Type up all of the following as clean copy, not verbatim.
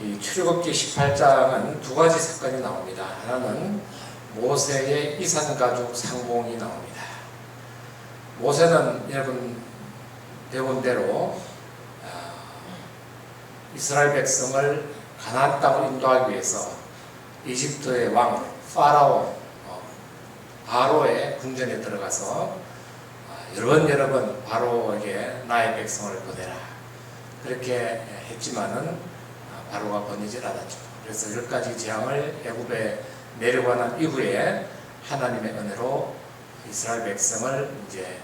이 출애굽기 18장은 두 가지 사건이 나옵니다. 하나는 모세의 이산가족 상봉이 나옵니다. 모세는 여러분 배운 대로 이스라엘 백성을 가나안 땅으로 인도하기 위해서 이집트의 왕 파라오 바로의 궁전에 들어가서 여러 번 바로에게 나의 백성을 보내라 그렇게 했지만은 바로가 번이질 않았죠. 그래서 10가지 재앙을 애굽에 내려가는 이후에 하나님의 은혜로 이스라엘 백성을 이제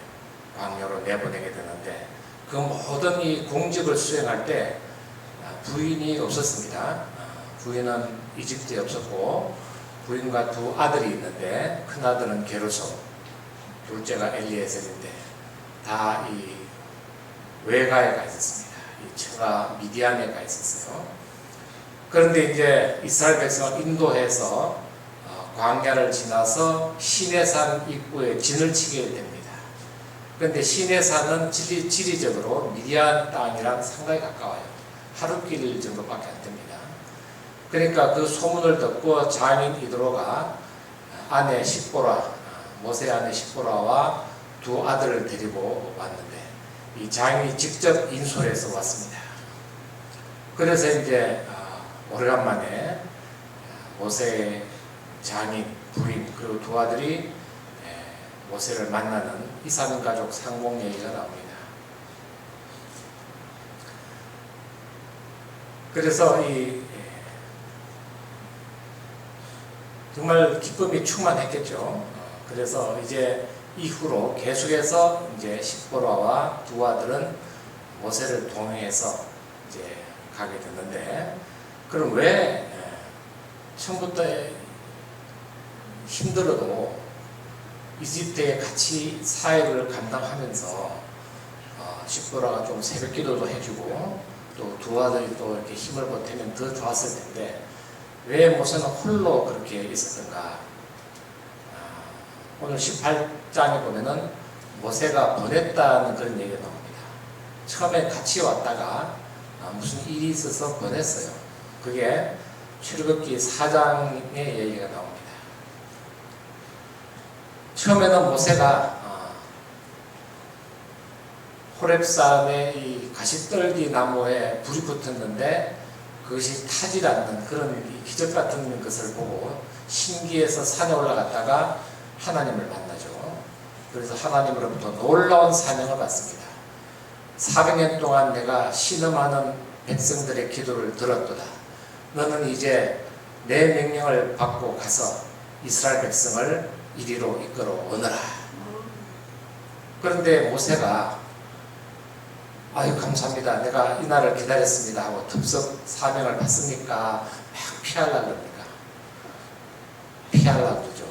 광야로 내보내게 되는데 그 모든 이 공직을 수행할 때 부인이 없었습니다. 부인은 이집트에 없었고 부인과 두 아들이 있는데 큰 아들은 게르솜, 둘째가 엘리에셀인데 다 이 외가에 가 있었습니다. 이 처가 미디안에 가 있었어요. 그런데 이제 이스라엘 백성을 인도해서 광야를 지나서 시내산 입구에 진을 치게 됩니다. 그런데 시내산은 지리적으로 미디안 땅이랑 상당히 가까워요. 하루길 정도밖에 안 됩니다. 그러니까 그 소문을 듣고 장인 이드로가 아내 십보라, 모세 아내 십보라와 두 아들을 데리고 왔는데 이 장인이 직접 인솔해서 왔습니다. 그래서 이제 오래간만에 모세의 장인, 부인 그리고 두 아들이 모세를 만나는 이산가족 상봉 얘기가 나옵니다. 그래서 이 정말 기쁨이 충만했겠죠. 그래서 이제 이후로 계속해서 이제 십보라와 두 아들은 모세를 동행해서 이제 가게 됐는데, 그럼 왜 처음부터 힘들어도 이집트에 같이 사역을 감당하면서 십보라가 좀 새벽기도도 해주고 또 두 아들이 또 이렇게 힘을 보태면 더 좋았을 텐데 왜 모세는 홀로 그렇게 있었던가? 오늘 18장에 보면은 모세가 보냈다는 그런 얘기가 나옵니다. 처음에 같이 왔다가 무슨 일이 있어서 보냈어요. 그게 출애굽기 4장의 얘기가 나옵니다. 처음에는 모세가 호렙산의 이 가시떨기 나무에 불이 붙었는데 그것이 타질 않는 그런 기적 같은 것을 보고 신기해서 산에 올라갔다가 하나님을 만나죠. 그래서 하나님으로부터 놀라운 사명을 받습니다. 400년 동안 내가 신음하는 백성들의 기도를 들었도다. 너는 이제 내 명령을 받고 가서 이스라엘 백성을 이리로 이끌어 오너라. 그런데 모세가 아유 감사합니다. 내가 이 날을 기다렸습니다 하고 덥석 사명을 받습니까? 막 피하려고 그럽니까? 피하려고 그러죠.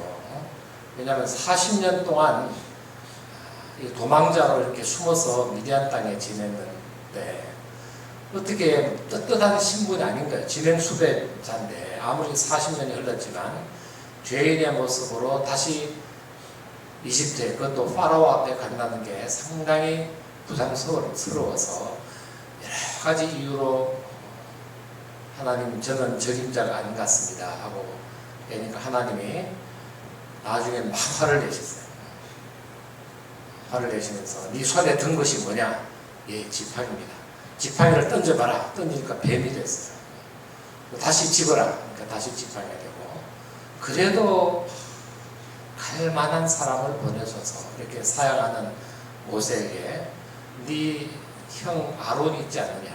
왜냐하면 40년 동안 도망자로 이렇게 숨어서 미디안 땅에 지냈는데 어떻게 떳떳한 신분이 아닌 거예요. 진행수배자인데 아무리 40년이 흘렀지만 죄인의 모습으로 다시 이집트에, 그것도 파라오 앞에 간다는 게 상당히 부담스러워서 여러 가지 이유로 하나님 저는 적임자가 아닌 것 같습니다 하고 그러니까 하나님이 나중에 막 화를 내셨어요. 화를 내시면서 네 손에 든 것이 뭐냐? 예, 지팡이입니다. 지팡이를 던져봐라. 던지니까 뱀이 됐어요. 다시 집어라. 그러니까 다시 지팡이가 되고, 그래도 갈 만한 사람을 보내셔서 이렇게 사역하는 모세에게 네 형 아론이 있지 않느냐.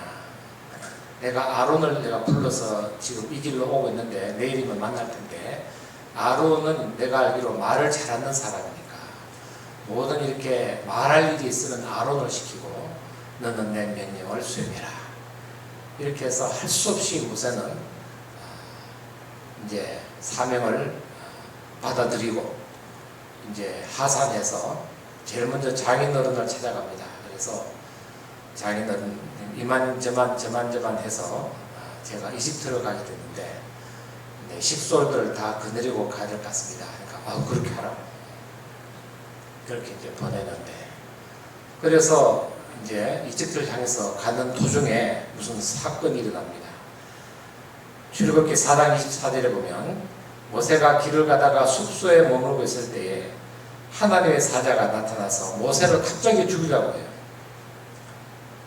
내가 아론을 내가 불러서 지금 이 길로 오고 있는데 내일이면 만날 텐데 아론은 내가 알기로 말을 잘하는 사람이니까 모든 이렇게 말할 일이 있으면 아론을 시키고 너는 내 명령을 수행해라. 이렇게 해서 할 수 없이 모세는 이제 사명을 받아들이고 이제 하산해서 제일 먼저 장인어른을 찾아갑니다. 그래서 장인어른 이만저만 해서 제가 이집트로 가게 됐는데 식솔들을 다 거느리고 가야 될 것 같습니다. 그러니까 그렇게 하라고 그렇게 이제 보내는데, 그래서 이제 이집트를 향해서 가는 도중에 무슨 사건이 일어납니다. 출애굽기 4장 24절에 보면 모세가 길을 가다가 숙소에 머무르고 있을 때에 하나님의 사자가 나타나서 모세를 갑자기 죽이려고 해요.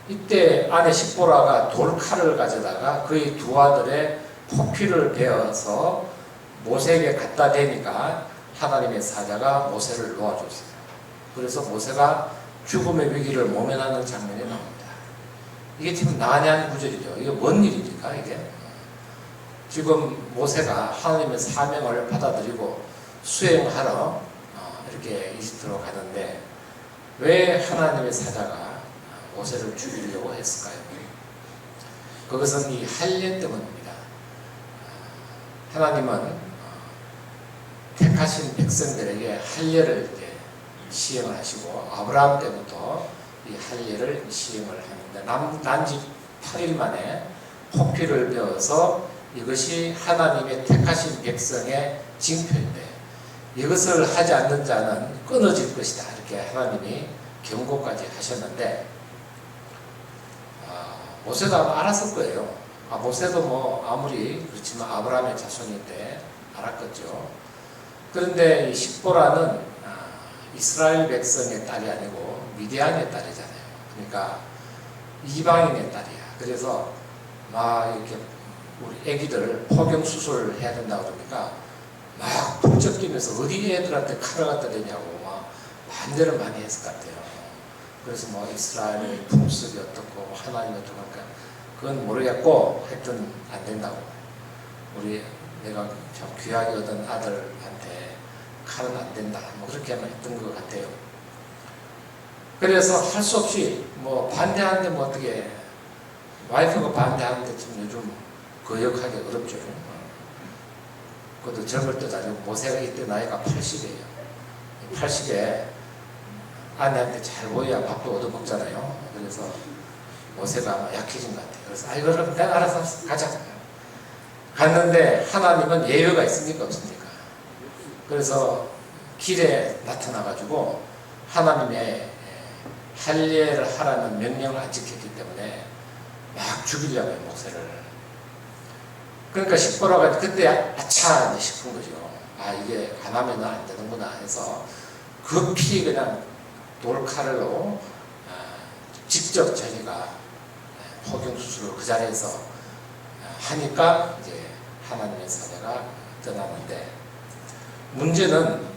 이때 아내 십보라가 돌칼을 가져다가 그의 두 아들의 포피를 베어서 모세에게 갖다 대니까 하나님의 사자가 모세를 놓아줬어요. 그래서 모세가 죽음의 위기를 모면하는 장면이 나옵니다. 이게 지금 난해한 구절이죠. 이게 뭔 일입니까 이게? 지금 모세가 하나님의 사명을 받아들이고 수행하러 이렇게 이집트로 가는데 왜 하나님의 사자가 모세를 죽이려고 했을까요? 그것은 이 할례 때문입니다. 하나님은 택하신 백성들에게 할례를 이제 시행을 하시고 아브라함 때부터 이 할례를 시행을 하는데 난지 8일 만에 포피를 베어서 이것이 하나님의 택하신 백성의 징표인데 이것을 하지 않는 자는 끊어질 것이다 이렇게 하나님이 경고까지 하셨는데 모세도 아마 알았을 거예요. 모세도 뭐 아무리 그렇지만 아브라함의 자손인데 알았겠죠. 그런데 이 십보라는 이스라엘 백성의 딸이 아니고 미디안의 딸이잖아요. 그러니까 이방인의 딸이야. 그래서 막 이렇게 우리 애기들 포경 수술을 해야 된다고 그러니까 막 불쩍 뛰면서 어디 애들한테 칼을 갖다 대냐고 막 반대를 많이 했을 것 같아요. 그래서 뭐 이스라엘의 풍습이 어떻고 하나님이 어떻고 하니까 그건 모르겠고 하여튼 안 된다고. 내가 참 귀하게 얻은 아들한테 칼은 안 된다. 뭐 그렇게만 했던 것 같아요. 그래서 할 수 없이 뭐 반대하는데 뭐 어떻게 와이프가 반대하는데 좀 요즘 거역하기 어렵죠. 그것도 젊을 때도 아니고 모세가 이때 나이가 80이에요. 80에 아내한테 잘 보여야 밥도 얻어먹잖아요. 그래서 모세가 아마 약해진 것 같아요. 그래서 그럼 내가 알아서 가자. 갔는데 하나님은 예외가 있습니까 없습니까? 그래서 길에 나타나가지고 하나님의 할례를 하라는 명령을 안 지켰기 때문에 막 죽이려고 해요 모세를. 그러니까 십보라가 그때 아차 싶은 거죠. 이게 안 하면 안 되는구나 해서 급히 그냥 돌칼로 직접 자기가 포경 수술을 그 자리에서 하니까 이제 하나님의 사자가 떠나는데 문제는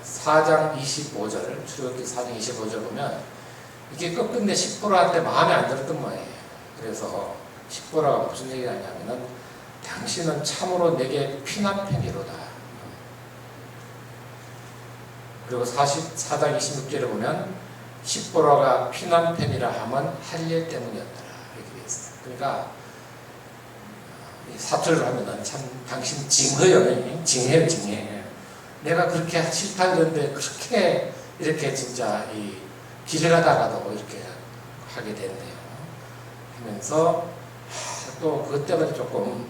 4장 25절 출애굽기 4장 25절 보면 이게 끝끝내 십보라한테 마음에 안 들었던 모양이에요. 그래서 십보라가 무슨 얘기를 하냐면은 당신은 참으로 내게 피난편이로다. 그리고 4장 26절에 보면 십보라가 피난편이라 하면 할례 때문이었더라 이렇게 되어 있어요. 그러니까 사투리를 하면은 참 당신 징해요. 징해. 내가 그렇게 싫다 그러는데 그렇게 이렇게 진짜 이 길 가다가도 이렇게 하게 됐네요. 하면서 또 그것 때문에 조금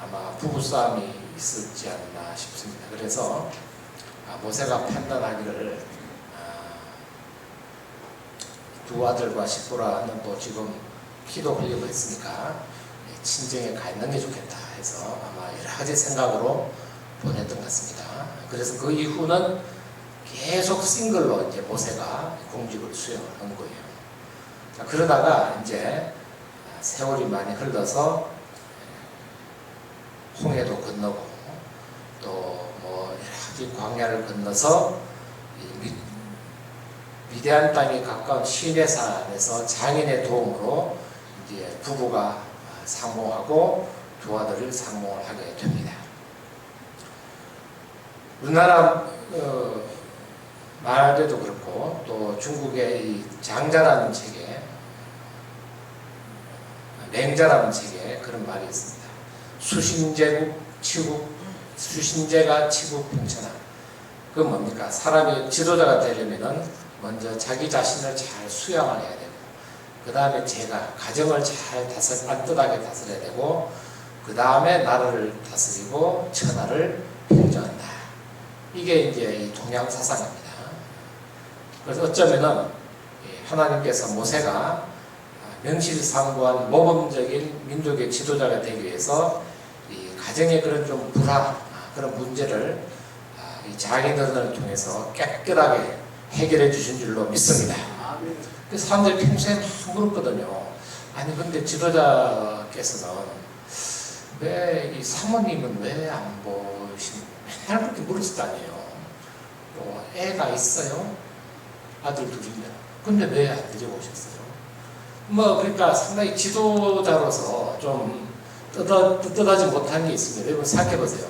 아마 부부싸움이 있었지 않나 싶습니다. 그래서 모세가 판단하기를 두 아들과 십보라는 또 지금 피도 흘리고 했으니까 친정에 가 있는 게 좋겠다 해서 아마 여러 가지 생각으로 보냈던 것 같습니다. 그래서 그 이후는 계속 싱글로 이제 모세가 공직을 수행을 한 거예요. 그러다가 이제 세월이 많이 흘러서 홍해도 건너고 또 뭐 여러 가지 광야를 건너서 미디안 땅에 가까운 시내산에서 장인의 도움으로 이제 부부가 상봉하고 두 아들을 상봉을 하게 됩니다. 우리나라 말에도 그렇고 또 중국의 이 장자라는 책에 맹자라는 책에 그런 말이 있습니다. 수신제가 치국 평천하. 그건 뭡니까? 사람이 지도자가 되려면은 먼저 자기 자신을 잘 수양을 해야 되고, 그 다음에 가정을 잘 안뜰하게 다스려야 되고, 그 다음에 나라를 다스리고 천하를 평정한다. 이게 이제 이 동양 사상입니다. 그래서 어쩌면은 하나님께서 모세가 명실상부한 모범적인 민족의 지도자가 되기 위해서 이 가정의 그런 좀 불화, 그런 문제를 이 장인어른을 통해서 깨끗하게 해결해 주신 줄로 믿습니다. 그래서 사람들이 평소에 막 물었거든요. 아니 근데 지도자께서는 왜 이 사모님은 왜 안 보신? 맨날 그렇게 물었을 거 아니에요. 애가 있어요? 아들 둘인데. 근데 왜 안 데려오셨어요? 뭐 그러니까 상당히 지도자로서 좀 떳떳하지 못한 게 있습니다. 여러분 생각해 보세요.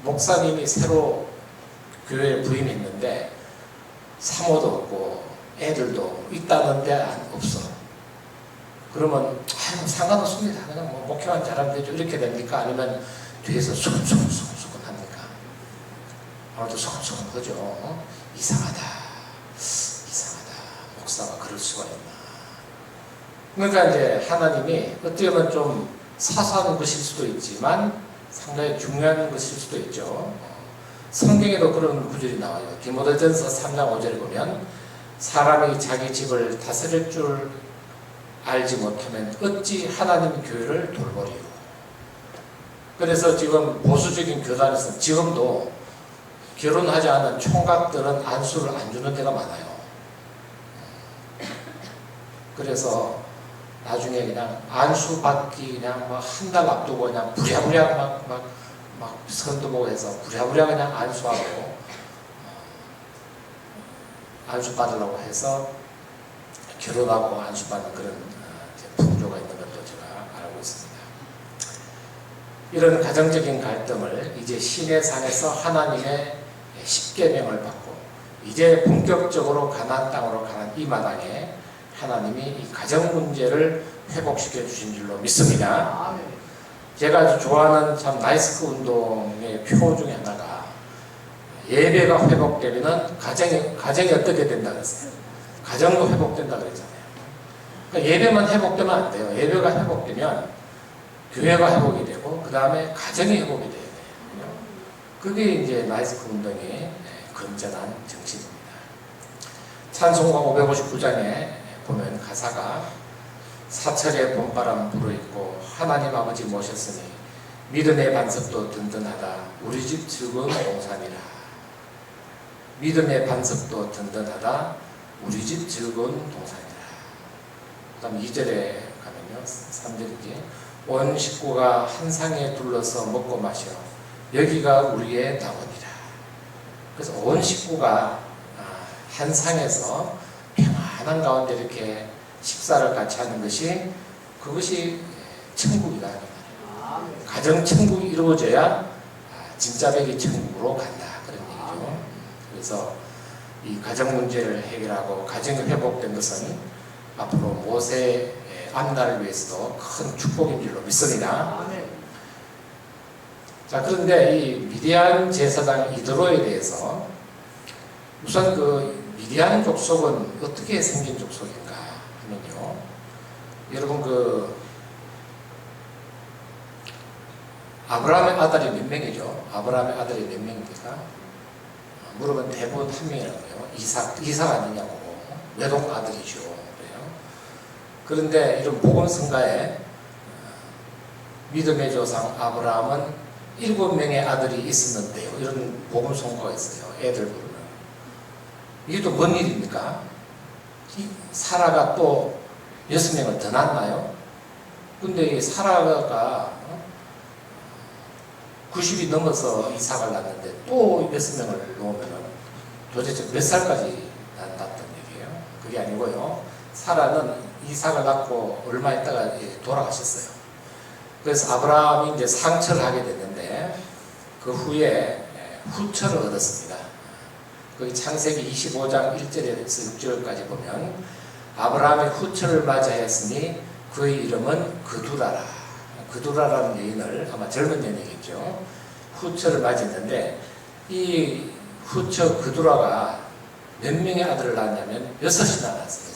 목사님이 새로 교회에 부임했는데 사모도 없고 애들도 있다는데 없어. 그러면 상관없습니다. 그냥 뭐 목회만 잘하면 되죠. 이렇게 됩니까? 아니면 뒤에서 수근수근 합니까? 아무래도 수근수근하죠. 이상하다. 목사가 그럴 수가 있나. 그러니까 이제 하나님이 어떻게 보면 좀 사소한 것일 수도 있지만 상당히 중요한 것일 수도 있죠. 성경에도 그런 구절이 나와요. 디모데전서 3장 5절에 보면 사람이 자기 집을 다스릴 줄 알지 못하면 어찌 하나님 교회를 돌보리요. 그래서 지금 보수적인 교단에서 지금도 결혼하지 않은 총각들은 안수를 안 주는 데가 많아요. 그래서 나중에 그냥 안수 받기 그냥 뭐 한 달 앞두고 그냥 부랴부랴 막 선도 보고 해서 부랴부랴 그냥 안수하고 안수 받으려고 해서 결혼하고 안수 받는 그런 풍조가 있는 것도 제가 알고 있습니다. 이런 가정적인 갈등을 이제 시내산에서 하나님의 십계명을 받고 이제 본격적으로 가나안 땅으로 가는 이 마당에 하나님이 이 가정 문제를 회복시켜 주신 줄로 믿습니다. 제가 아주 좋아하는 참 나이스크 운동의 표 중에 하나가 예배가 회복되면 가정이 어떻게 된다 그랬어요? 가정도 회복된다 그랬잖아요. 그러니까 예배만 회복되면 안 돼요. 예배가 회복되면 교회가 회복이 되고 그 다음에 가정이 회복이 돼야 돼요. 그게 이제 나이스크 운동의 건전한 정신입니다. 찬송가 559장에 보면 가사가 사철의 봄바람 불어있고 하나님 아버지 모셨으니 믿음의 반석도 든든하다 우리 집 즐거운 동산이라. 믿음의 반석도 든든하다 우리 집 즐거운 동산이라. 그 다음 2절에 가면요 3절이지 온 식구가 한 상에 둘러서 먹고 마셔 여기가 우리의 낙원이라. 그래서 온 식구가 한 상에서 평안한 가운데 이렇게 식사를 같이 하는 것이 그것이 천국이다. 가정 천국이 이루어져야 진짜 백이 천국으로 간다. 그런 얘기죠. 그래서 이 가정 문제를 해결하고 가정이 회복된 것은 앞으로 모세의 앞날을 위해서도 큰 축복인 줄로 믿습니다. 자, 그런데 이 미디안 제사장 이드로에 대해서 우선 그 미디안 족속은 어떻게 생긴 족속인가 하면요. 여러분 그 아브라함의 아들이 몇 명이죠? 아브라함의 아들이 몇 명입니까? 물어보면 대부분 한 명이라고요. 이삭 아니냐고. 외동 아들이죠. 그래요. 그런데 이런 복음성가에 믿음의 조상 아브라함은 7명의 아들이 있었는데요. 이런 복음성가가 있어요. 애들 부르면. 이게 또 뭔 일입니까? 사라가 또 6명을 더 낳나요? 근데 이 사라가 90이 넘어서 이삭을 낳는데 또 6명을 놓으면 도대체 몇 살까지 낳았단 얘기예요? 그게 아니고요. 사라는 이삭을 낳고 얼마 있다가 돌아가셨어요. 그래서 아브라함이 이제 상처를 하게 됐는데 그 후에 후처를 얻었습니다. 거기 창세기 25장 1절에서 6절까지 보면 아브라함의 후처를 맞이하였으니 그의 이름은 그두라라. 그두라라는 여인을 아마 젊은 여인이겠죠. 후처를 맞이했는데 이 후처 그두라가 몇 명의 아들을 낳았냐면 6이나 낳았어요.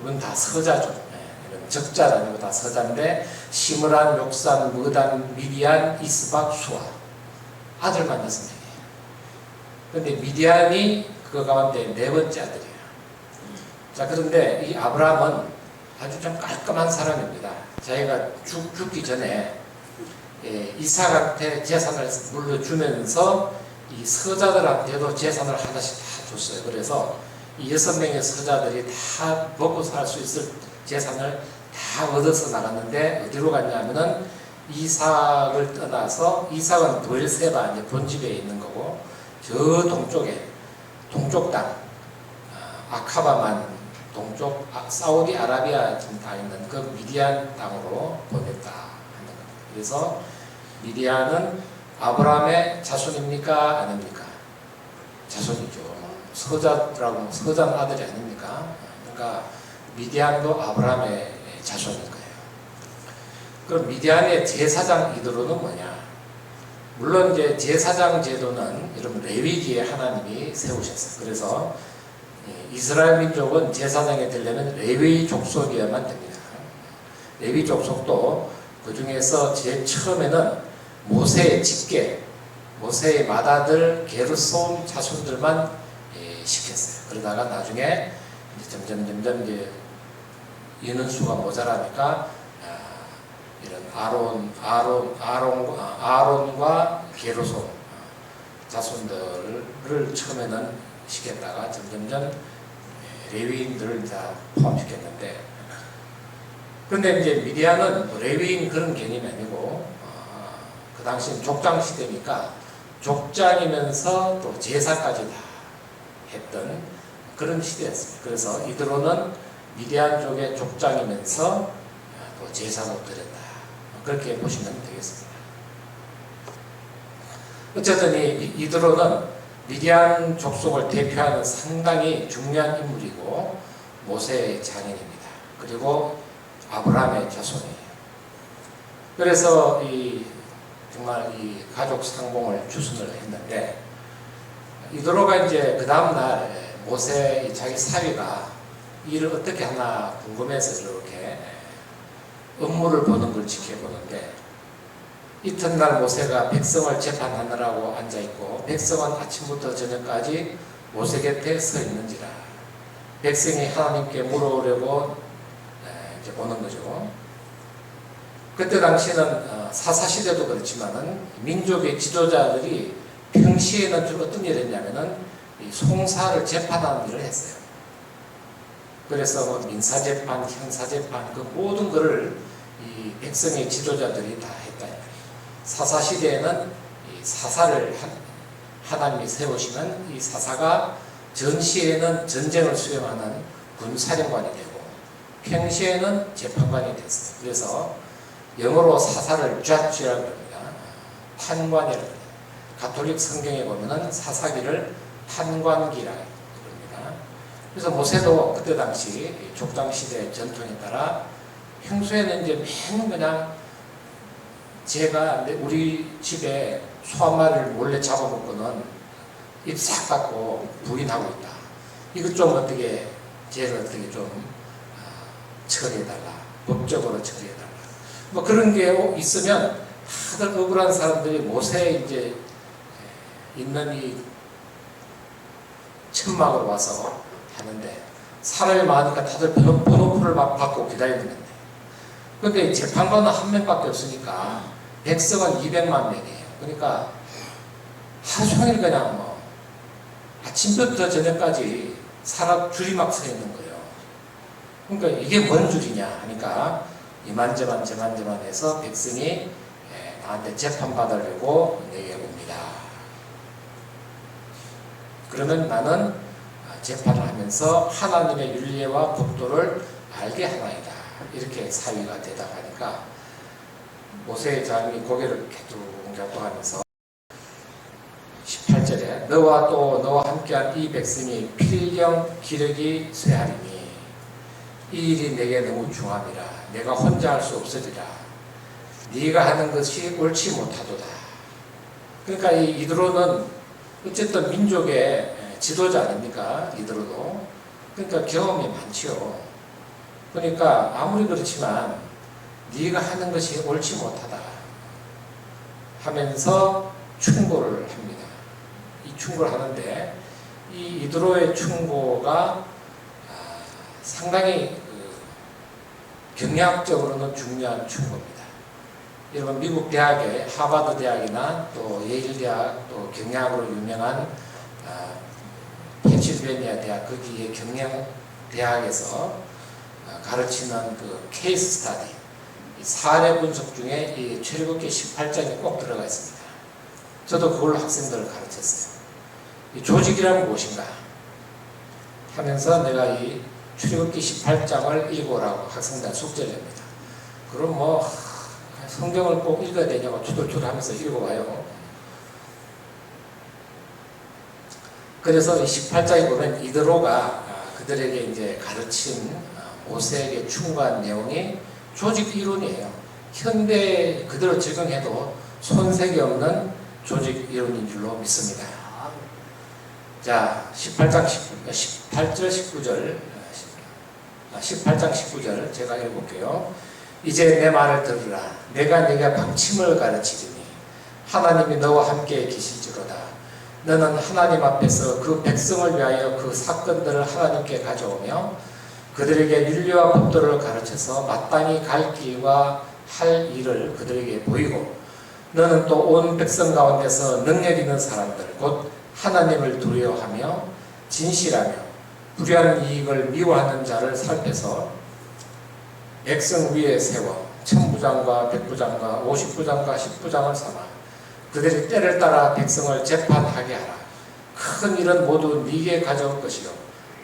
이건 다 서자죠. 적자가 아니고 다 서자인데 시므란, 욕산, 무단, 미디안, 이스박, 수아 아들만 6명이에요. 그런데 미디안이 그 가운데 4번째 아들이에요. 자, 그런데 이 아브라함은 아주 좀 깔끔한 사람입니다. 자기가 죽기 전에 이삭한테 재산을 물려주면서 이 서자들한테도 재산을 하나씩 다 줬어요. 그래서 이 6명의 서자들이 다 먹고 살 수 있을 재산을 다 얻어서 나갔는데 어디로 갔냐면은 이삭을 떠나서 이삭은 브엘세바 이제 본집에 있는 거고 저 동쪽 땅 아카바만 동쪽 사우디 아라비아 지금 다 있는 그 미디안 땅으로 보냈다 하는 겁니다. 그래서 미디안은 아브라함의 자손입니까 아닙니까? 자손이죠. 서자라고 서자 아들이 아닙니까? 그러니까 미디안도 아브라함의 자손인 거예요. 그럼 미디안의 제사장 이드로는 뭐냐? 물론 이제 제사장 제도는 여러분 레위기에 하나님이 세우셨어요. 그래서 이스라엘 민족은 제사장이 되려면 레위 족속이어야만 됩니다. 레위 족속도 그 중에서 제일 처음에는 모세의 직계, 모세의 맏아들 게르솜 자손들만 시켰어요. 그러다가 나중에 점점 이제 인원수가 모자라니까 이런 아론과 게르솜 자손들을 처음에는 시켰다가 점점 레위인들을 다 포함시켰는데, 그런데 이제 미디안은 레위인 그런 개념이 아니고 그 당시는 족장 시대니까 족장이면서 또 제사까지 다 했던 그런 시대였습니다. 그래서 이드로는 미디안 쪽의 족장이면서 또 제사도 드렸다. 그렇게 보시면 되겠습니다. 어쨌든 이드로는 미디안 족속을 대표하는 상당히 중요한 인물이고 모세의 장인입니다. 그리고 아브라함의 자손이에요. 그래서 정말 이 가족 상봉을 주선을 했는데, 이드로가 이제 그 다음날 모세 자기 사위가 일을 어떻게 하나 궁금해서 이렇게 업무를 보는 걸 지켜보는데, 이튿날 모세가 백성을 재판하느라고 앉아있고 백성은 아침부터 저녁까지 모세 곁에 서 있는지라 백성이 하나님께 물어오려고 이제 오는 거죠. 그때 당시에는 사사시대도 그렇지만은 민족의 지도자들이 평시에는 주로 어떤 일을 했냐면은 이 송사를 재판하는 일을 했어요. 그래서 뭐 민사재판, 형사재판 그 모든 것을 이 백성의 지도자들이 다 했다. 사사시대에는 이 사사를 하나님이 세우시면 이 사사가 전시에는 전쟁을 수행하는 군사령관이 되고 평시에는 재판관이 됐어요. 그래서 영어로 사사를 judge라고 합니다. 판관이라고 합니다. 가톨릭 성경에 보면은 사사기를 판관기라고 합니다. 그래서 모세도 그때 당시 족장시대 전통에 따라 평소에는 이제 맨 그냥 제가 우리 집에 소 한 마리를 몰래 잡아먹고는 입 싹 닫고 부인하고 있다. 이것 좀 어떻게, 쟤를 어떻게 좀 처리해달라. 법적으로 처리해달라. 뭐 그런 게 있으면 다들 억울한 사람들이 모세에 이제 있는 이 천막으로 와서 하는데, 사람이 많으니까 다들 번호표를 막 받고 기다리는 건데, 근데 재판관은 한 명밖에 없으니까 백성은 200만 명이에요. 그러니까 하루 종일 그냥 뭐 아침부터 저녁까지 사람 줄이 막 서 있는 거예요. 그러니까 이게 뭔 줄이냐 하니까 이만저만 저만저만 해서 백성이 나한테 재판받으려고 내게 옵니다. 그러면 나는 재판을 하면서 하나님의 윤리와 법도를 알게 하나이다. 이렇게 사위가 대답하니까 모세의 장이 고개를 갸우뚱갸우뚱하면서 18절에 너와 또 너와 함께한 이 백성이 필경 기력이 쇠하리니 이 일이 내게 너무 중함이라. 내가 혼자 할 수 없으리라. 네가 하는 것이 옳지 못하도다. 그러니까 이 이드로는 어쨌든 민족의 지도자 아닙니까? 이드로도. 그러니까 경험이 많지요. 그러니까 아무리 그렇지만 네가 하는 것이 옳지 못하다 하면서 충고를 합니다. 이 충고를 하는데 이 이드로의 충고가 상당히 경략적으로는 중요한 충고입니다. 여러분 미국 대학의 하버드 대학이나 또 예일 대학 또 경영학으로 유명한 펜실베니아 대학 거기에 경영 대학에서 가르치는 그 케이스 스타디 사례 분석 중에 이 출애굽기 18장이 꼭 들어가 있습니다. 저도 그걸로 학생들을 가르쳤어요. 이 조직이란 무엇인가 하면서 내가 이 출애굽기 18장을 읽어오라고 학생들 숙제를 합니다. 그럼 뭐 성경을 꼭 읽어야 되냐고 투덜투덜 하면서 읽어와요. 그래서 이 18장에 보면 이드로가 그들에게 이제 가르친 모세에게 충고한 내용이 조직 이론이에요. 현대 그대로 적용해도 손색이 없는 조직 이론인 줄로 믿습니다. 자, 18장 19절 제가 읽어볼게요. 이제 내 말을 들으라. 내가 네가 방침을 가르치리니 하나님이 너와 함께 계실지로다. 너는 하나님 앞에서 그 백성을 위하여 그 사건들을 하나님께 가져오며 그들에게 윤리와 법도를 가르쳐서 마땅히 갈 길과 할 일을 그들에게 보이고 너는 또 온 백성 가운데서 능력 있는 사람들 곧 하나님을 두려워하며 진실하며 불의한 이익을 미워하는 자를 살펴서 백성 위에 세워 천부장과 백부장과 50부장과 10부장을 삼아 그들이 때를 따라 백성을 재판하게 하라. 큰 일은 모두 네게 가져올 것이요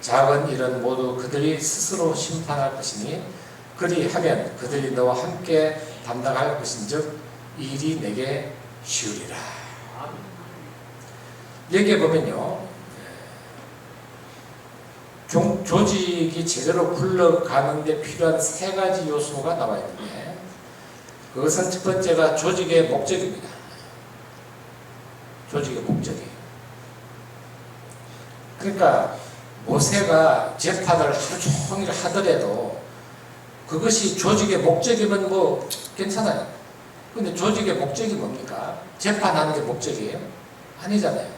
작은 일은 모두 그들이 스스로 심판할 것이니 그리하면 그들이 너와 함께 담당할 것인즉 이 일이 내게 쉬우리라. 여기에 보면요, 조직이 제대로 굴러가는 데 필요한 세 가지 요소가 나와 있는데 그것은 첫 번째가 조직의 목적입니다. 조직의 목적이. 그러니까 모세가 재판을 하루 종일 하더라도 그것이 조직의 목적이면 뭐 괜찮아요. 근데 조직의 목적이 뭡니까? 재판하는 게 목적이에요? 아니잖아요.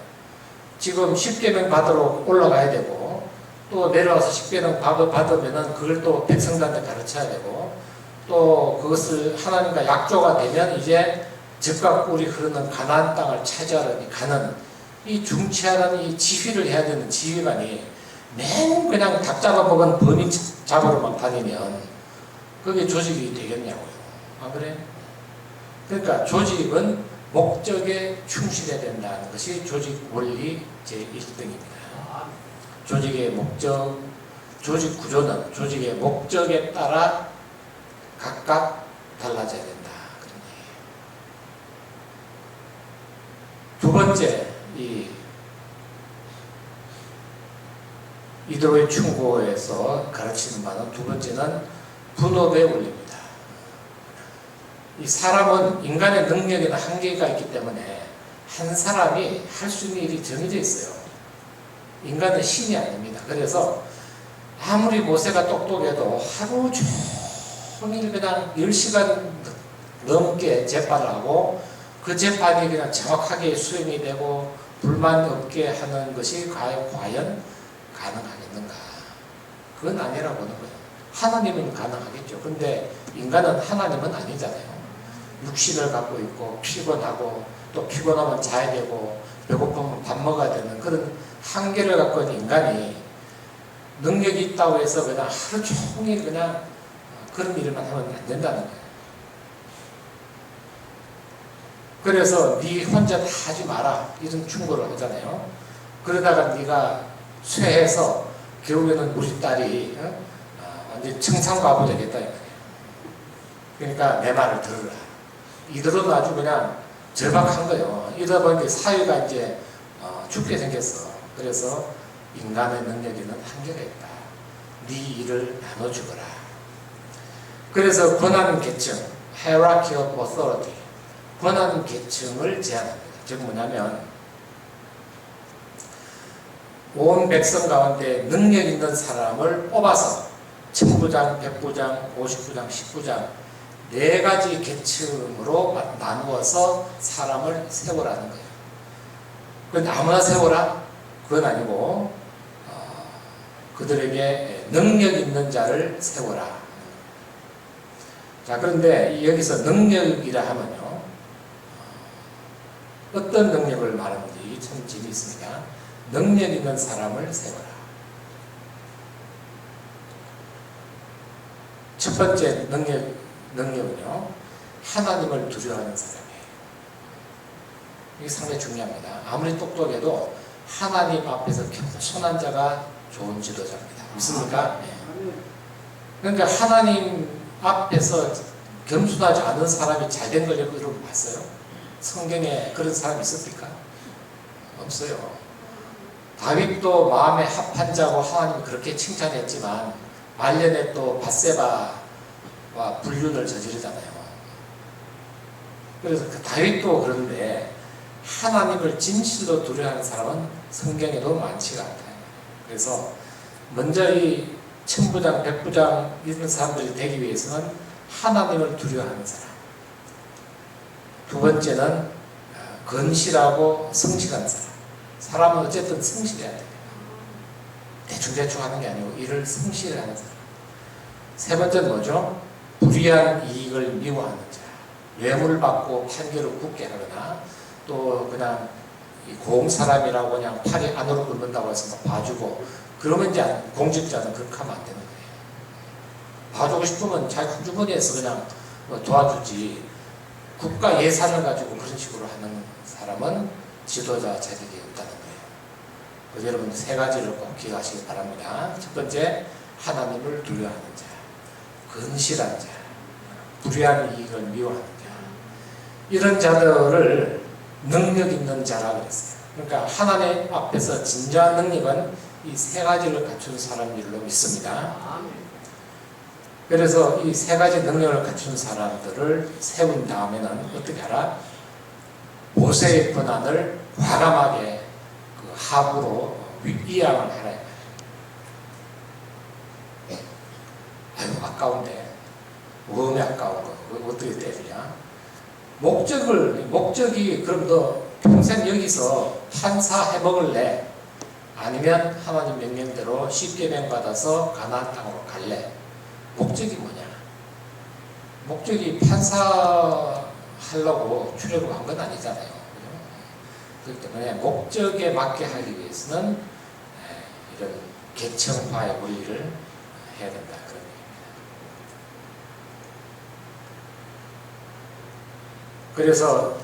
지금 10계명 받으러 올라가야 되고 또 내려와서 10계명 받으면은 그걸 또 백성들한테 가르쳐야 되고 또 그것을 하나님과 약조가 되면 이제 젖과 꿀이 흐르는 가나안 땅을 차지하러 가는 이 중치하는 이 지휘를 해야 되는 지휘관이 맨 그냥 닭 잡아먹은 범인 잡으러만 다니면 그게 조직이 되겠냐고요. 안 그래요? 그러니까 조직은 목적에 충실해야 된다는 것이 조직 원리 제1등입니다. 조직의 목적, 조직 구조는 조직의 목적에 따라 각각 달라져야 된다. 그런 얘기예요. 두 번째, 이드로의 충고에서 가르치는 바는 두 번째는 분업의 원리입니다. 이 사람은 인간의 능력에는 한계가 있기 때문에 한 사람이 할 수 있는 일이 정해져 있어요. 인간은 신이 아닙니다. 그래서 아무리 모세가 똑똑해도 하루 종일 그냥 10시간 넘게 재판을 하고 그 재판이 그냥 정확하게 수행이 되고 불만 없게 하는 것이 과연 가능하겠는가? 그건 아니라고 보는 거예요. 하나님은 가능하겠죠. 근데 인간은 하나님은 아니잖아요. 육신을 갖고 있고 피곤하고 또 피곤하면 자야 되고 배고프면 밥 먹어야 되는 그런 한계를 갖고 있는 인간이 능력이 있다고 해서 그냥 하루 종일 그냥 그런 일만 하면 안 된다는 거예요. 그래서 네 혼자 다 하지 마라 이런 충고를 하잖아요. 그러다가 네가 쇠해서 결국에는 우리 딸이 완전 청산과부 되겠다 이 말이에요. 그러니까 내 말을 들으라. 이들은 아주 그냥 절박한 거예요. 이러다 보니까 사회가 이제 죽게 생겼어. 그래서 인간의 능력에는 한계가 있다. 네 일을 나눠 주거라. 그래서 권한 계층, hierarchy of authority, 권한 계층을 제안합니다. 즉 뭐냐면 온 백성 가운데 능력 있는 사람을 뽑아서 천부장, 백부장, 50부장, 10부장 네 가지 계층으로 나누어서 사람을 세우라는 거예요. 그런데 아무나 세워라? 그건 아니고 그들에게 능력 있는 자를 세워라. 자, 그런데 여기서 능력이라 하면요, 어떤 능력을 말하는지 참 재미있습니다. 능력 있는 사람을 세워라. 첫 번째 능력은요, 하나님을 두려워하는 사람이에요. 이게 상당히 중요합니다. 아무리 똑똑해도 하나님 앞에서 겸손한 자가 좋은 지도자입니다. 믿습니까? 네. 그러니까 하나님 앞에서 겸손하지 않은 사람이 잘된 걸 여러분 봤어요? 성경에 그런 사람이 있습니까? 없어요. 다윗도 마음에 합한 자고 하나님이 그렇게 칭찬했지만 말년에 또 밧세바와 불륜을 저지르잖아요. 그래서 그 다윗도 그런데 하나님을 진실로 두려워하는 사람은 성경에도 많지가 않다. 그래서 먼저 이 천부장, 백부장 이런 사람들이 되기 위해서는 하나님을 두려워하는 사람. 두 번째는 건실하고 성실한 사람. 사람은 어쨌든 성실해야 돼요. 대충대충 하는 게 아니고 일을 성실히 하는 사람. 세 번째는 뭐죠? 불의한 이익을 미워하는 자. 뇌물을 받고 판결을 굳게 하거나 또 그냥 고음 사람이라고 그냥 팔이 안으로 긋는다고 해서 봐주고 그러면 이제 공직자는 그렇게 하면 안 되는 거예요. 봐주고 싶으면 자기 주머니에서 그냥 도와주지 국가 예산을 가지고 그런 식으로 하는 사람은 지도자 자격이 없다는 거예요. 그래서 여러분 세 가지를 꼭 기억하시기 바랍니다. 첫 번째, 하나님을 두려워하는 자, 건실한 자, 불의한 이익을 미워하는 자. 이런 자들을 능력 있는 자라 그랬어요. 그러니까 하나님 앞에서 진정한 능력은 이 세 가지를 갖춘 사람들로 믿습니다. 그래서 이 세 가지 능력을 갖춘 사람들을 세운 다음에는 어떻게 하라? 모세의 권한을 과감하게 그 합으로 이양을 하라. 아유, 아까운데. 뭐음이 아까운 거. 어떻게 때리냐? 목적이 그럼 너 평생 여기서 판사해 먹을래? 아니면 하나님 명령대로 십계명 받아서 가나안 땅으로 갈래? 목적이 뭐냐? 목적이 판사하려고 출애굽한 건 아니잖아요. 그렇기 때문에 목적에 맞게 하기 위해서는 이런 계층화의 원리를 해야 된다. 그런 얘기입니다. 그래서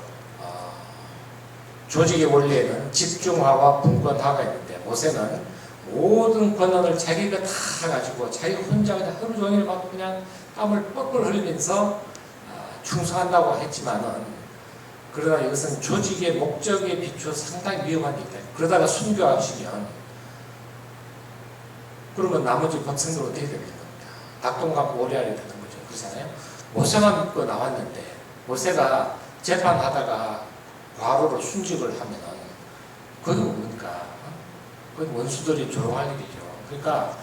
조직의 원리에는 집중화와 분권화가 있는데 모세는 모든 권한을 자기가 다 가지고 자기 혼자 그냥 하루 종일 막 그냥 땀을 뻘뻘 흘리면서 충성한다고 했지만은 그러나 이것은 조직의 목적에 비추어 상당히 위험한 일이다. 그러다가 순교하시면 그러면 나머지 백성들은 어떻게 되는 겁니다. 닭똥과 오리알이 되는 거죠. 그렇잖아요. 모세만 믿고 나왔는데 모세가 재판하다가 과로로 순직을 하면은 그게 뭡니까? 그건 원수들이 조롱할 일이죠. 그러니까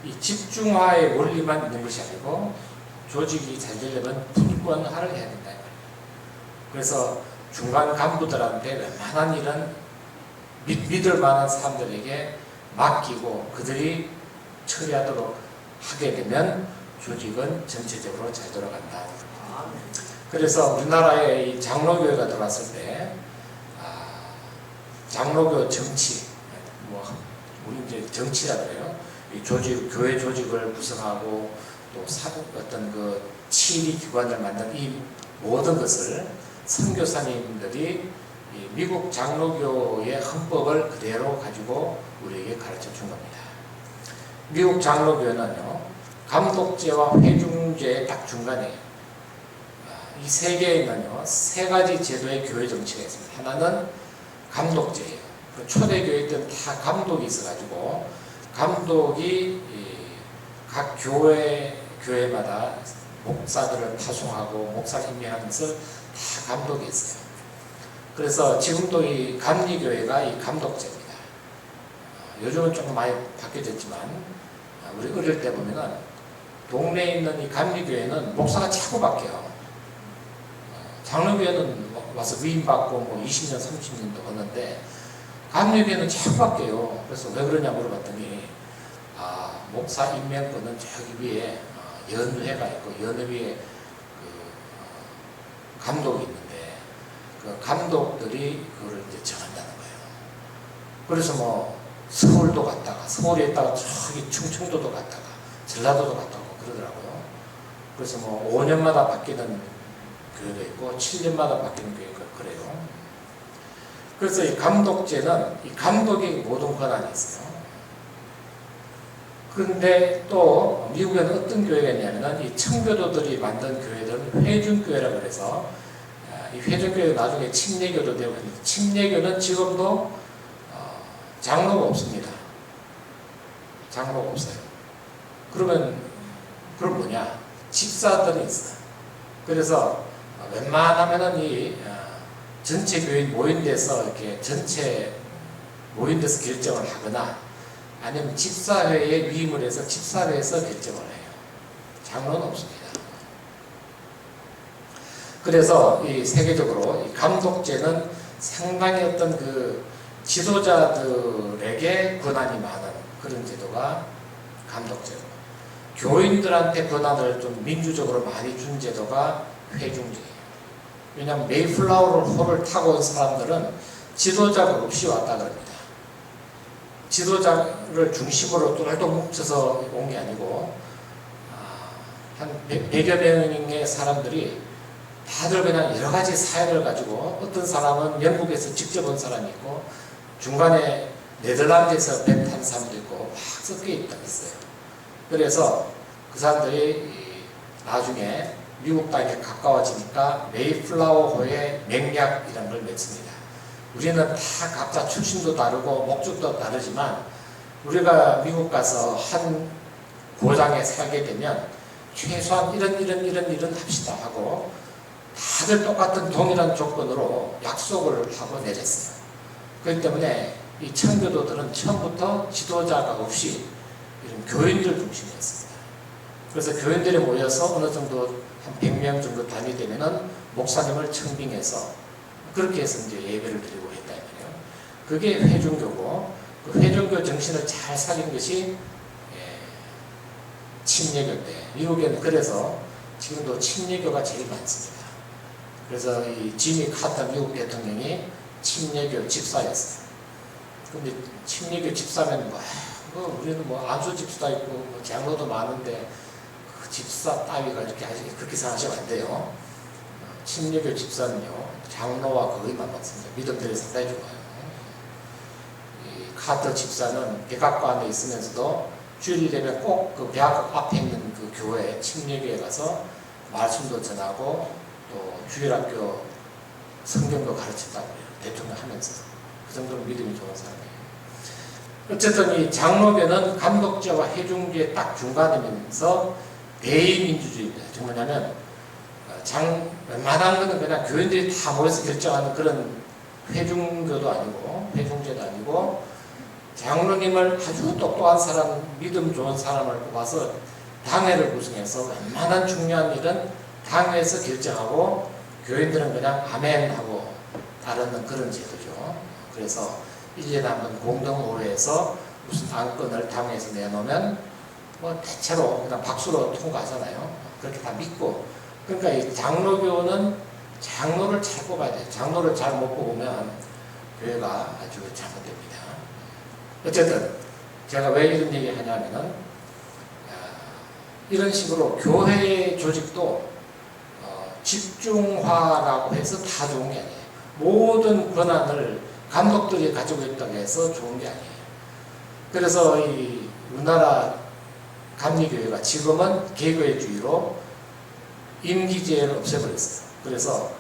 이 집중화의 원리만 있는 것이 아니고 조직이 잘 되려면 분권화를 해야 된다. 그래서 중간 간부들한테 웬만한 일은 믿을 만한 사람들에게 맡기고 그들이 처리하도록 하게 되면 조직은 전체적으로 잘 돌아간다. 그래서 우리나라에 이 장로교회가 들어왔을 때 장로교 정치, 우리 이제 정치라 그래요. 이 교회 조직을 구성하고 또 어떤 그 치리 기관을 만든 이 모든 것을 선교사님들이 이 미국 장로교의 헌법을 그대로 가지고 우리에게 가르쳐 준 겁니다. 미국 장로교회는요, 감독제와 회중제의 딱 중간에 이 세계에는요, 세 가지 제도의 교회 정치가 있습니다. 하나는 감독제예요. 초대교회 때는 다 감독이 있어가지고 감독이 각 교회마다 목사들을 파송하고 목사를 임명하면서 다 감독이 있어요. 그래서 지금도 이 감리교회가 이 감독제입니다. 요즘은 조금 많이 바뀌어졌지만 우리 어릴 때 보면은 동네에 있는 이 감리교회는 목사가 자꾸 바뀌어요. 장로교회는 와서 위임받고 뭐 20년, 30년도 했는데 감리교회는 자꾸 바뀌어요. 그래서 왜 그러냐 물어봤더니 목사 임명권은 저기 위에 연회가 있고 연회 위에 감독이 있는데 그 감독들이 그거를 이제 정한다는 거예요. 그래서 뭐 서울도 갔다가 서울에 있다가 저기 충청도도 갔다가 전라도도 갔다가 그러더라고요. 그래서 뭐 5년마다 바뀌는 교회도 있고 7년마다 바뀌는 교회가 그래요. 그래서 이 감독제는 이 감독이 모든 권한이 있어요. 그런데 또 미국에는 어떤 교회가 있냐면 이 청교도들이 만든 교회들은 회중교회라고 해서 이 회중교회가 나중에 침례교도 되고 침례교는 지금도 장로가 없습니다. 장로가 없어요. 그러면 그럼 뭐냐? 집사들이 있어요. 그래서 웬만하면은 이 전체 교인 모인 데서 이렇게 전체 모인 데서 결정을 하거나 아니면 집사회에 위임을 해서 집사회에서 결정을 해요. 장로는 없습니다. 그래서 이 세계적으로 이 감독제는 상당히 어떤 그 지도자들에게 권한이 많은 그런 제도가 감독제고, 교인들한테 권한을 좀 민주적으로 많이 준 제도가 회중제예요. 왜냐하면 메이플라워 호를 타고 온 사람들은 지도자가 없이 왔다 그럽니다. 지도자를 중심으로 똘똘 뭉쳐서 온 게 아니고 한 100여 명의 사람들이 다들 그냥 여러 가지 사연을 가지고, 어떤 사람은 영국에서 직접 온 사람이 있고 중간에 네덜란드에서 배 탄 사람도 있고 막 섞여 있어요. 그래서 그 사람들이 나중에 미국 땅에 가까워지니까 메이플라워호의 맹약이라는 걸 맺습니다. 우리는 다 각자 출신도 다르고 목적도 다르지만 우리가 미국 가서 한 고장에 살게 되면 최소한 이런 합시다 하고 다들 똑같은 동일한 조건으로 약속을 하고 내렸어요. 그렇기 때문에 이 청교도들은 처음부터 지도자가 없이 이런 교인들 중심이었습니다. 그래서 교인들이 모여서 어느 정도 한 100명 정도 단위 되면은 목사님을 청빙해서 그렇게 해서 이제 예배를 드리고 했다 이거예요. 그게 회중교고, 그 회중교 정신을 잘 살린 것이 침례교인데, 미국에는 그래서 지금도 침례교가 제일 많습니다. 그래서 이 지미 카터 미국 대통령이 침례교 집사였어요. 근데 침례교 집사면 우리는 뭐 안수 집사 있고 뭐 장로도 많은데 그 집사 따위가 이렇게 그렇게 생각하시면 안 돼요. 침례교 집사는요 장로와 거의 맞먹습니다. 믿음들이 상당히 좋아요. 이 카터 집사는 백악관 안에 있으면서도 주일이 되면 꼭 그 백악관 앞에 있는 그 교회 침례교에 가서 말씀도 전하고 또 주일학교 성경도 가르친다고 해요. 대통령 하면서. 그 정도로 믿음이 좋은 사람이에요. 어쨌든 이 장로교는 감독제와 회중제의 딱 중간이면서 대의민주주의입니다. 뭐냐면 웬만한 거는 그냥 교인들이 다 모여서 결정하는 그런 회중교도 아니고 회중제도 아니고, 장로님을 아주 똑똑한 사람, 믿음 좋은 사람을 뽑아서 당회를 구성해서 웬만한 중요한 일은 당회에서 결정하고 교인들은 그냥 아멘 하고 따르는 그런 제도죠. 그래서 1년에 한 번 공동의회에서 무슨 안건을 당회에서 내놓으면 뭐 대체로 그냥 박수로 통과하잖아요. 그렇게 다 믿고. 그러니까 이 장로교는 장로를 잘 뽑아야 돼요. 장로를 잘 못 뽑으면 교회가 아주 잘못됩니다. 어쨌든 제가 왜 이런 얘기 하냐면은 이런 식으로 교회 조직도 집중화라고 해서 다 좋은 게 아니에요. 모든 권한을 감독들이 가지고 있다고 해서 좋은 게 아니에요. 그래서 이 우리나라 감리교회가 지금은 개교회주의로 임기제를 없애버렸어요. 그래서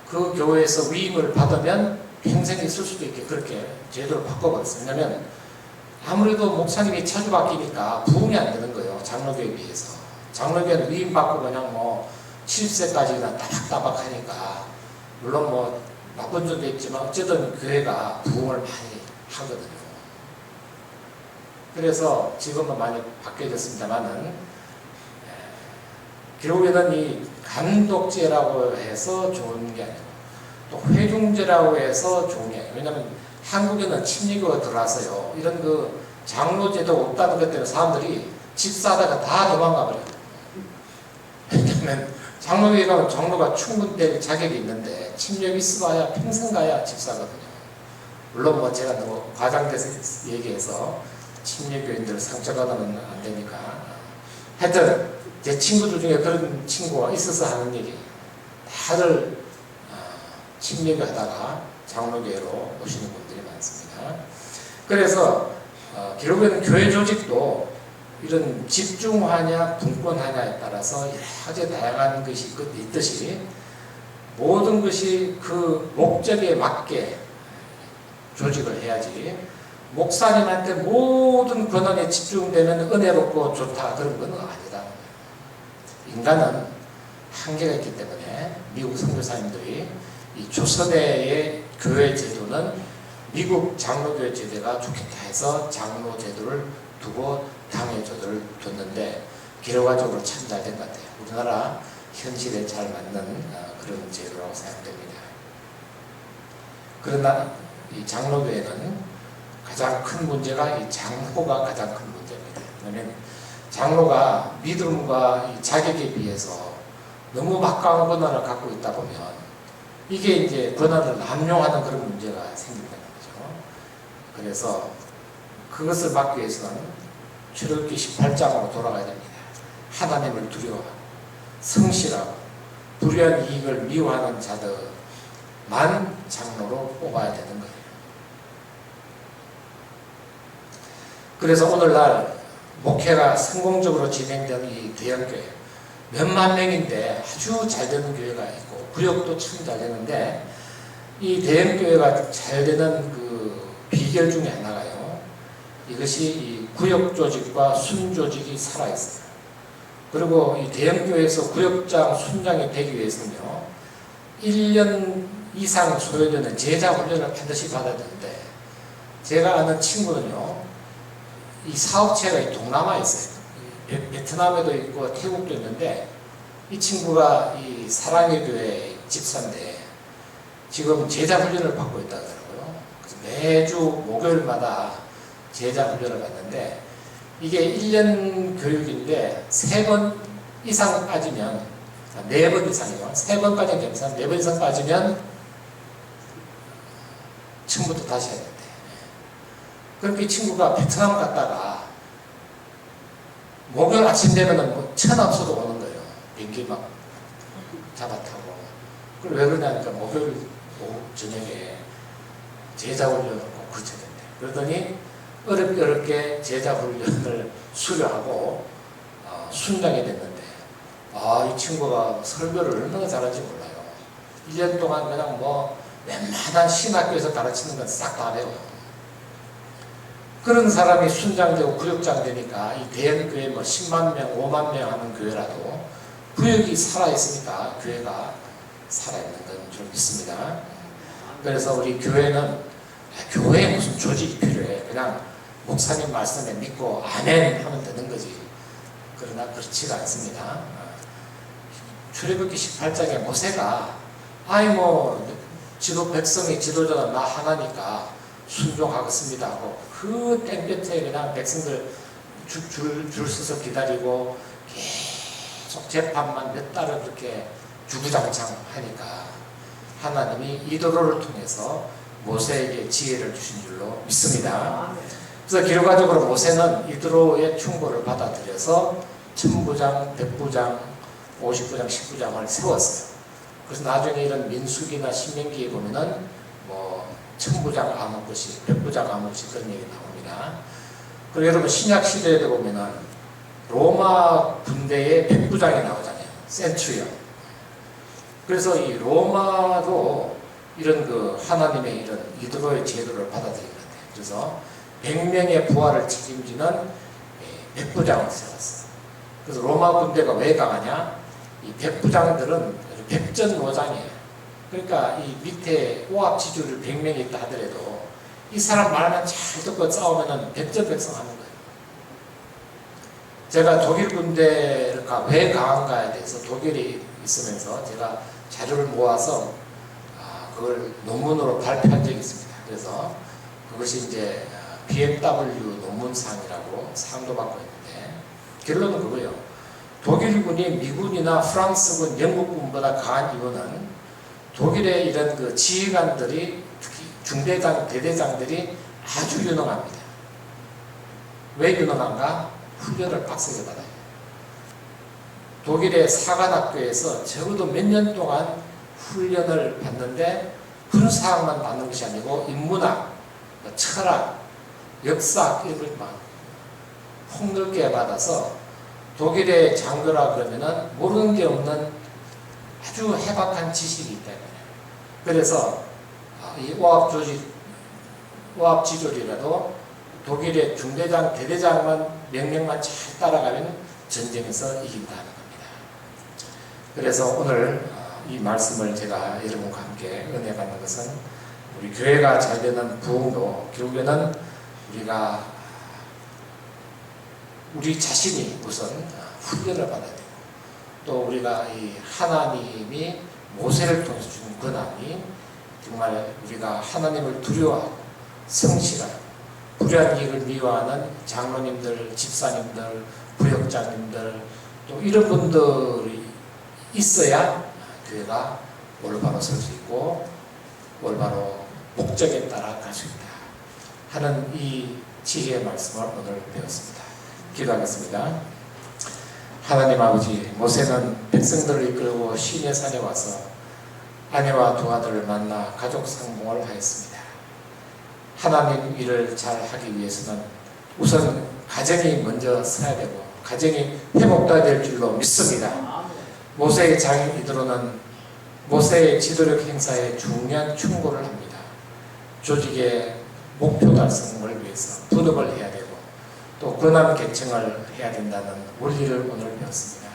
그 교회에서 위임을 받으면 평생 있을 수도 있게 그렇게 제도를 바꿔버렸어요. 왜냐하면 아무래도 목사님이 자주 바뀌니까 부흥이 안 되는 거예요. 장로교회에 비해서. 장로교회는 위임받고 그냥 뭐 70세까지 그냥 따박따박 하니까, 물론 뭐 나쁜 점도 있지만 어쨌든 교회가 부흥을 많이 하거든요. 그래서 지금은 많이 바뀌어졌습니다만은 결국에는 이 감독제라고 해서 좋은 게 아니고 또 회중제라고 해서 좋은 게 아니에요. 왜냐하면 한국에는 침례교가 들어와서요, 이런 그 장로제도 없다는 것 때문에 사람들이 집사하다가 다 도망가 버려요. 왜냐하면 장로교회 가면 장로가 충분 될 자격이 있는데 침략이 있어봐야 평생 가야 집사거든요. 물론 뭐 제가 너무 과장돼서 얘기해서 침례교인들을 상처받으면 안 되니까. 하여튼 제 친구들 중에 그런 친구가 있어서 하는 얘기. 다들 침례교 하다가 장로교회로 오시는 분들이 많습니다. 그래서 결국에는 교회 조직도 이런 집중하냐 분권하냐에 따라서 여러 가지 다양한 것이 있듯이 모든 것이 그 목적에 맞게 조직을 해야지 목사님한테 모든 권한에 집중되면 은혜롭고 좋다 그런 건 아니다. 인간은 한계가 있기 때문에 미국 선교사님들이 이 조선의 교회 제도는 미국 장로교회 제도가 좋겠다 해서 장로 제도를 두고 당회 제도를 뒀는데 결과적으로 참 잘 된 것 같아요. 우리나라 현실에 잘 맞는 그런 제도라고 생각됩니다. 그러나 이 장로교회는 가장 큰 문제가 이 장로가 가장 큰 문제입니다. 왜냐하면 장로가 믿음과 이 자격에 비해서 너무 막강한 권한을 갖고 있다 보면 이게 이제 권한을 남용하는 그런 문제가 생긴다는 거죠. 그래서 그것을 막기 위해서는 출애굽기 18장으로 돌아가야 됩니다. 하나님을 두려워하고 성실하고 불의한 이익을 미워하는 자들만 장로로 뽑아야 되는 거예요. 그래서 오늘날 목회가 성공적으로 진행되는 이 대형교회 몇만 명인데 아주 잘 되는 교회가 있고 구역도 참 잘 되는데 이 대형교회가 잘 되는 그 비결 중에 하나가요. 이것이 이 구역 조직과 순 조직이 살아있어요. 그리고 이 대형교회에서 구역장, 순장이 되기 위해서는요 1년 이상 소요되는 제자 훈련을 반드시 받아야 되는데 제가 아는 친구는요 이 사업체가 이 동남아에 있어요. 베트남에도 있고 태국도 있는데 이 친구가 이 사랑의 교회 집사인데 지금 제자 훈련을 받고 있다더라고요. 그래서 매주 목요일마다 제자 훈련을 받는데 이게 1년 교육인데 3번 이상 빠지면 4번 이상이요. 3번까지는 괜찮아요. 4번 이상 빠지면 처음부터 다시 해야 된대. 그렇게 이 친구가 베트남 갔다가 목요일 아침 되면은 뭐 천앞서도 오는 거예요. 비행기 막 잡아타고. 그걸 왜 그러냐니까 목요일 오후 저녁에 제자훈련을 꼭 거쳐야 된대. 그러더니 어렵게 제자훈련을 수료하고 순장이 됐는데 이 친구가 설교를 얼마나 잘하는지 몰라요. 1년 동안 그냥 뭐 웬만한 신학교에서 가르치는 건 싹 다 배워요. 그런 사람이 순장되고 구역장 되니까 이 대형교회 뭐 10만 명, 5만 명 하는 교회라도 구역이 살아있으니까 교회가 살아있는 건 좀 믿습니다. 그래서 우리 교회는 교회에 무슨 조직이 필요해. 그냥 목사님 말씀에 믿고 아멘 하면 되는 거지. 그러나 그렇지가 않습니다. 출애굽기 18장에 모세가 백성의 지도자는 나 하나니까 순종하겠습니다 하고 그 땡볕에 그냥 백성들 줄 서서 기다리고 계속 재판만 몇 달을 그렇게 주구장창 하니까 하나님이 이도로를 통해서 모세에게 지혜를 주신 줄로 믿습니다. 그래서 결과적으로 모세는 이도로의 충고를 받아들여서 천부장, 백부장, 50부장, 10부장을 세웠어요. 그래서 나중에 이런 민수기나 신명기에 보면은 뭐 천부장 아무 것이, 백부장 아무 것이 그런 얘기 나옵니다. 그리고 여러분 신약 시대에도 보면은 로마 군대에 백부장이 나오잖아요. 센츄리온. 그래서 이 로마도 이런 그 하나님의 이런 이도로의 제도를 받아들인 것 같아요. 그래서 100명의 부하를 책임지는 백부장을 세웠어요. 그래서 로마 군대가 왜 강하냐? 이 백부장들은 백전노장이에요. 그러니까 이 밑에 오합지졸을 100명이 있다 하더라도 이 사람 말만 잘 듣고 싸우면은 백전백승하는 거예요. 제가 독일 군대가 왜 강한가에 대해서 독일이 있으면서 제가 자료를 모아서 그걸 논문으로 발표한 적이 있습니다. 그래서 그것이 이제 BMW 논문상이라고 상도 받고 있는데 결론은 그거예요. 독일군이 미군이나 프랑스군, 영국군보다 강한 이유는 독일의 이런 그 지휘관들이, 특히 중대장, 대대장들이 아주 유능합니다. 왜 유능한가? 훈련을 빡세게 받아요. 독일의 사관학교에서 적어도 몇 년 동안 훈련을 받는데 군사학만 받는 것이 아니고 인문학, 철학, 역사 이런 걸 막 폭넓게 받아서 독일의 장교라 그러면은 모르는 게 없는 아주 해박한 지식이 있다. 그래서 이 오합지졸이라도 독일의 중대장, 대대장만 명령만 잘 따라가면 전쟁에서 이긴다는 겁니다. 그래서 오늘 이 말씀을 제가 여러분과 함께 은혜 받는 것은 우리 교회가 잘 되는 부흥도 결국에는 우리 자신이 우선 훈련을 받아야 되고, 또 우리가 이 하나님이 모세를 통해서 주는 권한이 정말 우리가 하나님을 두려워하고 성실하고 불의한 이익을 미워하는 장로님들, 집사님들, 부역장님들, 또 이런 분들이 있어야 교회가 올바로 설 수 있고 올바로 목적에 따라 갈 수 있다 하는 이 지혜의 말씀을 오늘 배웠습니다. 기도하겠습니다. 하나님 아버지, 모세는 백성들을 이끌고 시내 산에 와서 아내와 두 아들을 만나 가족 상봉을 하였습니다. 하나님 일을 잘 하기 위해서는 우선 가정이 먼저 서야 되고 가정이 회복돼야 될 줄로 믿습니다. 모세의 장인 이드로는 모세의 지도력 행사에 중요한 충고를 합니다. 조직의 목표 달성을 위해서 분업을 해야 되고 또 권한 계층을 해야 된다는 원리를 오늘 배웠습니다.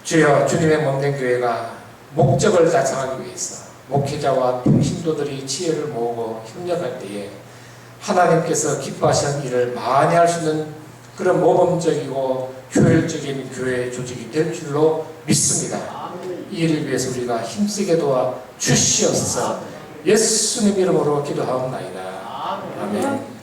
주여, 주님의 몸된 교회가 목적을 달성하기 위해서 목회자와 평신도들이 지혜를 모으고 협력할 때에 하나님께서 기뻐하시는 일을 많이 할 수 있는 그런 모범적이고 효율적인 교회 조직이 될 줄로 믿습니다. 이 일을 위해서 우리가 힘쓰게 도와 주시옵소서. 예수님 이름으로 기도하옵나이다. 아멘.